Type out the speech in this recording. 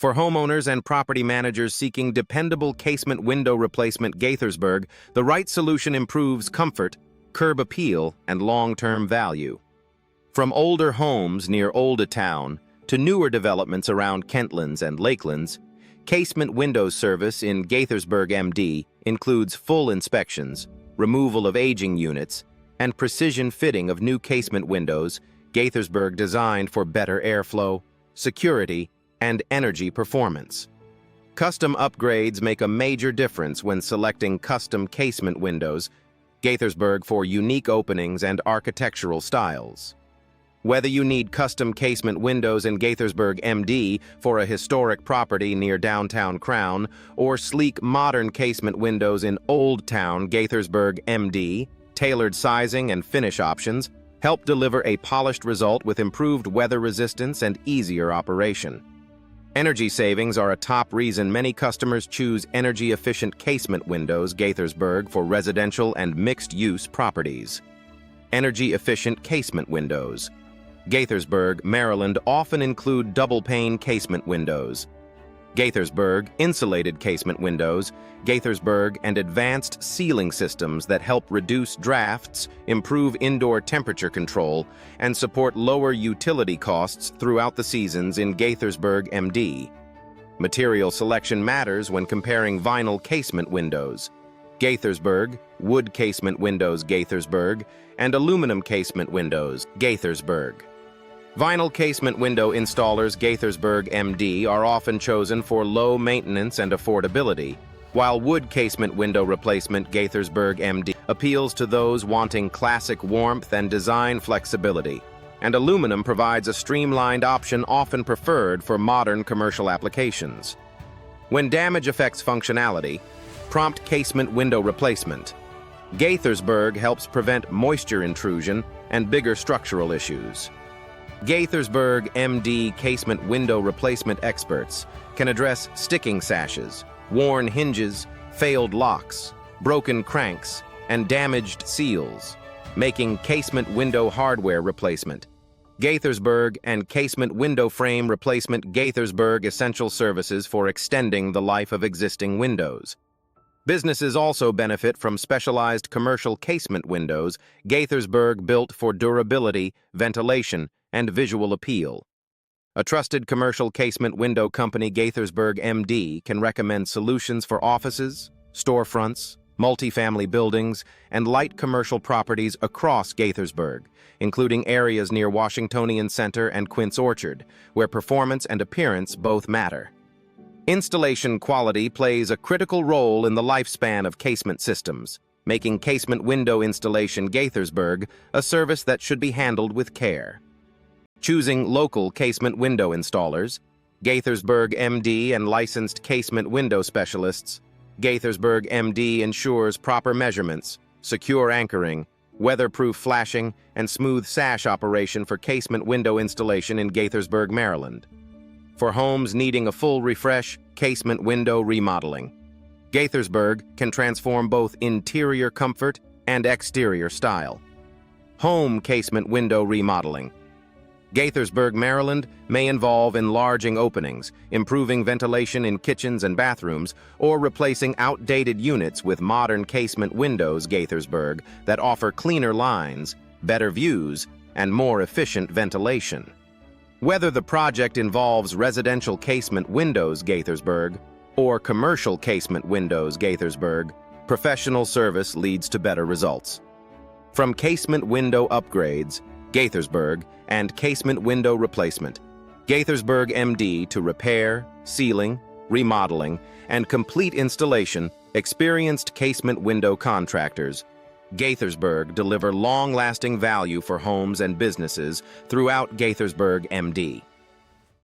For homeowners and property managers seeking dependable casement window replacement Gaithersburg, the right solution improves comfort, curb appeal, and long-term value. From older homes near Olde Towne to newer developments around Kentlands and Lakelands, Casement Windows service in Gaithersburg MD includes full inspections, removal of aging units, and precision fitting of new casement windows, Gaithersburg designed for better airflow, security, and energy performance. Custom upgrades make a major difference when selecting custom casement windows, Gaithersburg for unique openings and architectural styles. Whether you need custom casement windows in Gaithersburg MD for a historic property near downtown Crown, or sleek modern casement windows in Olde Towne Gaithersburg MD, tailored sizing and finish options help deliver a polished result with improved weather resistance and easier operation. Energy savings are a top reason many customers choose energy-efficient casement windows Gaithersburg for residential and mixed-use properties. Energy-efficient casement windows. Gaithersburg, Maryland often include double-pane casement windows. Gaithersburg, insulated casement windows, Gaithersburg, and advanced sealing systems that help reduce drafts, improve indoor temperature control, and support lower utility costs throughout the seasons in Gaithersburg MD. Material selection matters when comparing vinyl casement windows. Gaithersburg, wood casement windows Gaithersburg, and aluminum casement windows Gaithersburg. Vinyl casement window installers Gaithersburg MD are often chosen for low maintenance and affordability, while wood casement window replacement Gaithersburg MD appeals to those wanting classic warmth and design flexibility, and aluminum provides a streamlined option often preferred for modern commercial applications. When damage affects functionality, prompt casement window replacement. Gaithersburg helps prevent moisture intrusion and bigger structural issues. Gaithersburg MD casement window replacement experts can address sticking sashes, worn hinges, failed locks, broken cranks, and damaged seals, making casement window hardware replacement. Gaithersburg and casement window frame replacement Gaithersburg essential services for extending the life of existing windows. Businesses also benefit from specialized commercial casement windows Gaithersburg built for durability, ventilation, and visual appeal. A trusted commercial casement window company, Gaithersburg MD, can recommend solutions for offices, storefronts, multifamily buildings, and light commercial properties across Gaithersburg, including areas near Washingtonian Center and Quince Orchard, where performance and appearance both matter. Installation quality plays a critical role in the lifespan of casement systems, making casement window installation Gaithersburg a service that should be handled with care. Choosing local casement window installers, Gaithersburg MD and licensed casement window specialists. Gaithersburg MD ensures proper measurements, secure anchoring, weatherproof flashing, and smooth sash operation for casement window installation in Gaithersburg, Maryland. For homes needing a full refresh, casement window remodeling. Gaithersburg can transform both interior comfort and exterior style. Home casement window remodeling. Gaithersburg, Maryland may involve enlarging openings, improving ventilation in kitchens and bathrooms, or replacing outdated units with modern casement windows Gaithersburg that offer cleaner lines, better views, and more efficient ventilation. Whether the project involves residential casement windows Gaithersburg or commercial casement windows Gaithersburg, professional service leads to better results. From casement window upgrades, Gaithersburg, and casement window replacement, Gaithersburg MD to repair, sealing, remodeling, and complete installation, experienced casement window contractors, Gaithersburg deliver long-lasting value for homes and businesses throughout Gaithersburg MD.